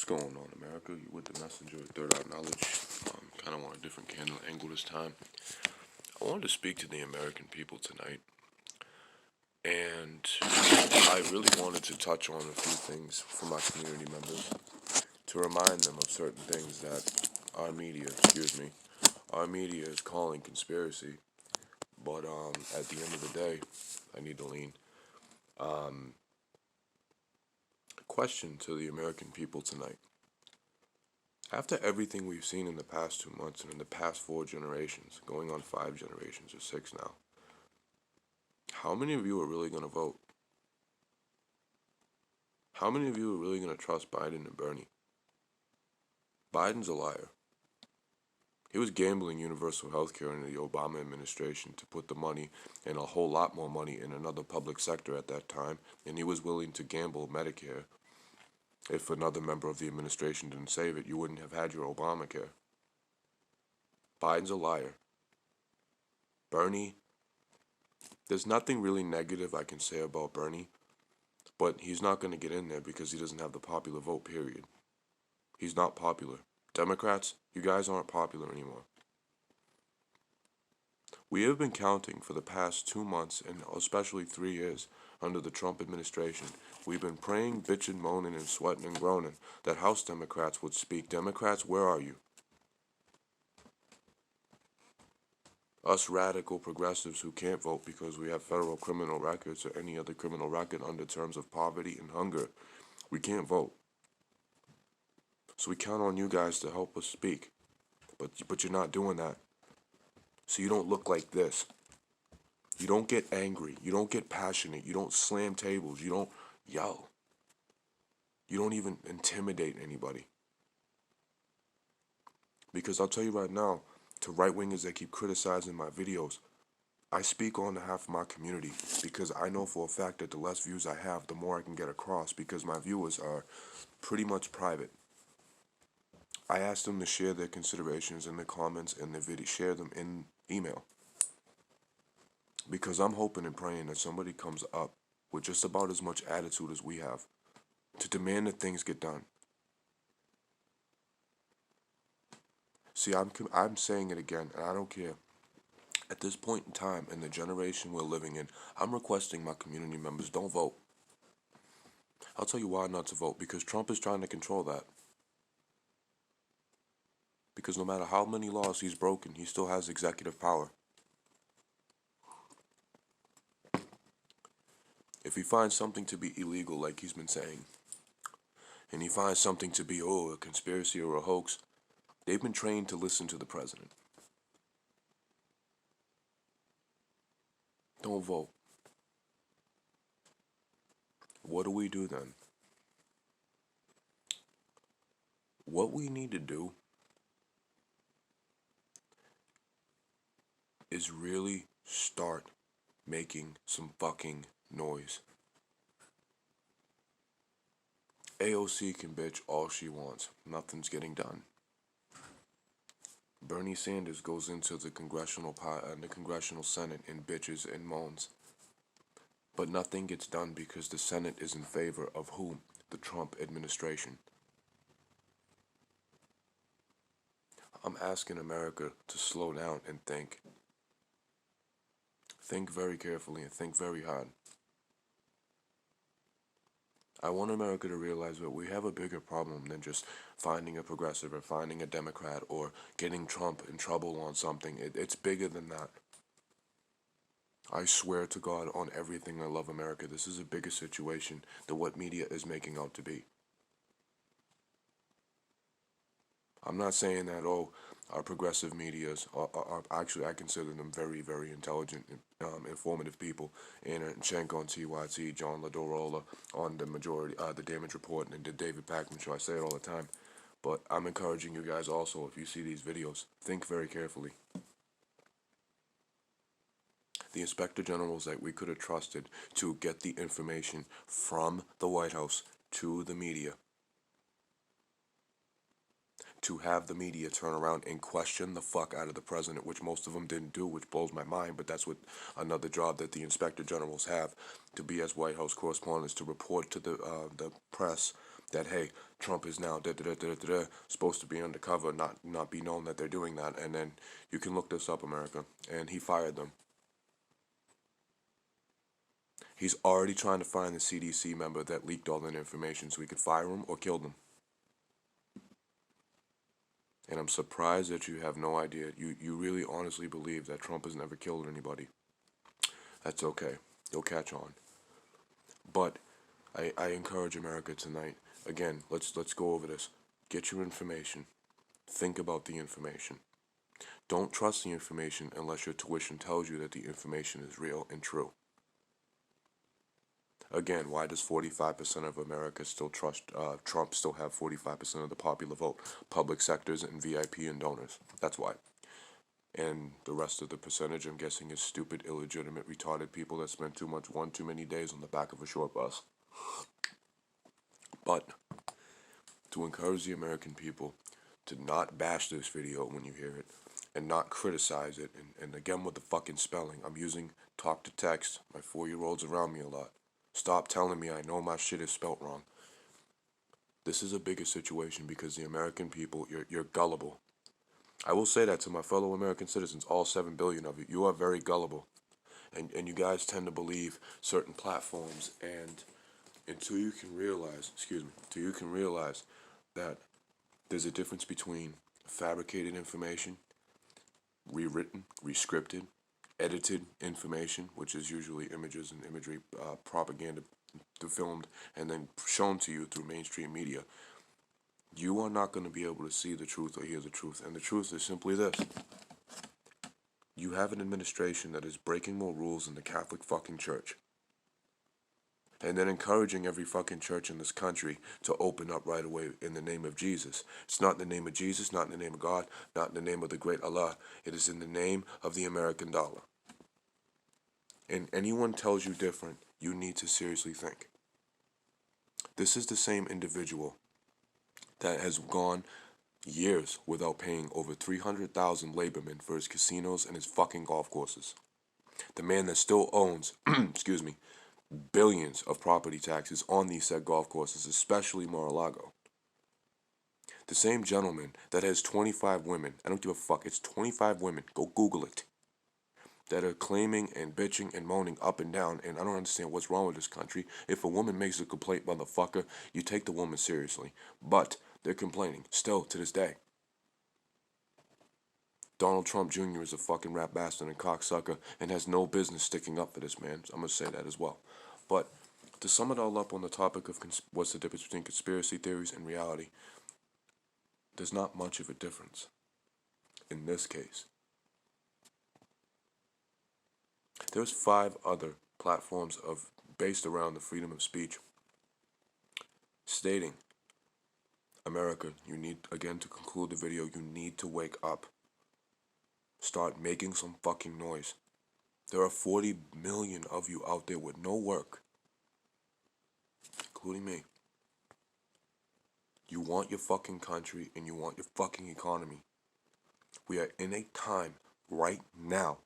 What's going on, America? You with the messenger of Third Eye Knowledge. Kind of on a different angle this time. I wanted to speak to the American people tonight, and I really wanted to touch on a few things for my community members to remind them of certain things that our media is calling conspiracy. But at the end of the day, I need to lean. Question to the American people tonight. After everything we've seen in the past 2 months and in the past 4 generations, going on 5 generations or 6 now, how many of you are really going to vote? How many of you are really going to trust Biden and Bernie? Biden's a liar. He was gambling universal health care in the Obama administration to put the money and a whole lot more money in another public sector at that time, and he was willing to gamble Medicare. If another member of the administration didn't save it, you wouldn't have had your Obamacare. Biden's a liar. Bernie, there's nothing really negative I can say about Bernie, but he's not going to get in there because he doesn't have the popular vote, period. He's not popular. Democrats, you guys aren't popular anymore. We have been counting for the past 2 months and especially 3 years under the Trump administration. We've been praying, bitching, moaning, and sweating and groaning that House Democrats would speak. Democrats, where are you? Us radical progressives who can't vote because we have federal criminal records or any other criminal record under terms of poverty and hunger, we can't vote. So we count on you guys to help us speak. But you're not doing that. So you don't look like this. You don't get angry. You don't get passionate. You don't slam tables. You don't yell. You don't even intimidate anybody. Because I'll tell you right now, to right-wingers that keep criticizing my videos, I speak on behalf of my community because I know for a fact that the less views I have, the more I can get across because my viewers are pretty much private. I ask them to share their considerations in the comments and the video, share them in email. Because I'm hoping and praying that somebody comes up with just about as much attitude as we have to demand that things get done. See, I'm saying it again, and I don't care. At this point in time, in the generation we're living in, I'm requesting my community members don't vote. I'll tell you why not to vote, because Trump is trying to control that. Because no matter how many laws he's broken, he still has executive power. If he finds something to be illegal, like he's been saying, and he finds something to be, a conspiracy or a hoax, they've been trained to listen to the president. Don't vote. What do we do then? What we need to do is really start making some fucking noise. AOC can bitch all she wants. Nothing's getting done. Bernie Sanders goes into the congressional Senate and bitches and moans. But nothing gets done because the Senate is in favor of whom? The Trump administration. I'm asking America to slow down and think. Think very carefully and think very hard. I want America to realize that we have a bigger problem than just finding a progressive or finding a Democrat or getting Trump in trouble on something. It's bigger than that. I swear to God on everything I love America, this is a bigger situation than what media is making out to be. I'm not saying that, our progressive medias are actually, I consider them very, very intelligent, informative people. Anna Schenk on TYT, John LaDorola on the Damage Report, and the David Pakman Show. I say it all the time. But I'm encouraging you guys also, if you see these videos, think very carefully. The inspector generals that we could have trusted to get the information from the White House to the media, to have the media turn around and question the fuck out of the president, which most of them didn't do, which blows my mind, but that's what another job that the inspector generals have, to be as White House correspondents, to report to the press that, hey, Trump is now supposed to be undercover, not be known that they're doing that. And then you can look this up, America, and he fired them. He's already trying to find the CDC member that leaked all that information so he could fire him or kill them. And I'm surprised that you have no idea. You really honestly believe that Trump has never killed anybody. That's okay. You'll catch on. But I encourage America tonight. Again, let's go over this. Get your information. Think about the information. Don't trust the information unless your tuition tells you that the information is real and true. Again, why does 45% of America still trust Trump, still have 45% of the popular vote? Public sectors and VIP and donors. That's why. And the rest of the percentage, I'm guessing, is stupid, illegitimate, retarded people that spend one too many days on the back of a short bus. But to encourage the American people to not bash this video when you hear it and not criticize it, and again with the fucking spelling, I'm using talk to text. My 4-year-old's around me a lot. Stop telling me I know my shit is spelt wrong. This is a bigger situation because the American people, you're gullible. I will say that to my fellow American citizens, all 7 billion of you. You are very gullible. And you guys tend to believe certain platforms, and until you can realize, that there's a difference between fabricated information, rewritten, rescripted, edited information, which is usually images and imagery, propaganda filmed and then shown to you through mainstream media. You are not going to be able to see the truth or hear the truth. And the truth is simply this. You have an administration that is breaking more rules than the Catholic fucking Church. And then encouraging every fucking church in this country to open up right away in the name of Jesus. It's not in the name of Jesus, not in the name of God, not in the name of the great Allah. It is in the name of the American dollar. And anyone tells you different, you need to seriously think. This is the same individual that has gone years without paying over 300,000 labormen for his casinos and his fucking golf courses. The man that still owns, billions of property taxes on these said golf courses, especially Mar-a-Lago. The same gentleman that has 25 women, I don't give a fuck, it's 25 women, go Google it, that are claiming and bitching and moaning up and down, and I don't understand what's wrong with this country. If a woman makes a complaint, motherfucker, you take the woman seriously. But they're complaining, still, to this day. Donald Trump Jr. is a fucking rat bastard and cocksucker and has no business sticking up for this man. So I'm going to say that as well. But to sum it all up on the topic of what's the difference between conspiracy theories and reality, there's not much of a difference in this case. There's 5 other platforms based around the freedom of speech stating, America, you need, again to conclude the video, you need to wake up. Start making some fucking noise. There are 40 million of you out there with no work, including me. You want your fucking country and you want your fucking economy. We are in a time right now.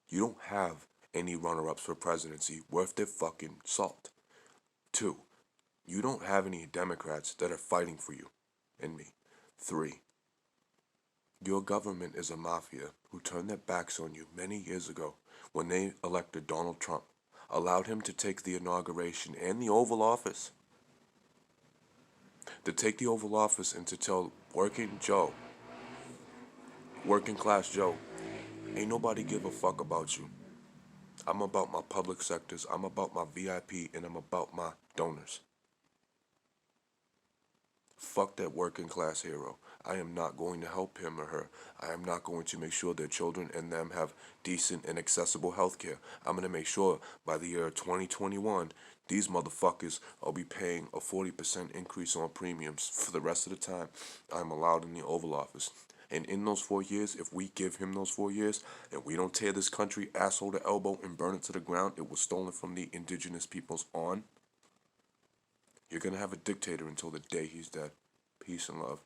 You don't have any runner-ups for presidency worth their fucking salt. 2, you don't have any Democrats that are fighting for you and me. 3, your government is a mafia who turned their backs on you many years ago when they elected Donald Trump, allowed him to take the inauguration and the Oval Office. To take the Oval Office and to tell working class Joe, ain't nobody give a fuck about you. I'm about my public sectors, I'm about my VIP, and I'm about my donors. Fuck that working class hero. I am not going to help him or her. I am not going to make sure their children and them have decent and accessible health care. I'm going to make sure by the year 2021, these motherfuckers will be paying a 40% increase on premiums for the rest of the time I'm allowed in the Oval Office. And in those 4 years, if we give him those 4 years, and we don't tear this country asshole to elbow and burn it to the ground, it was stolen from the indigenous peoples on, you're going to have a dictator until the day he's dead. Peace and love.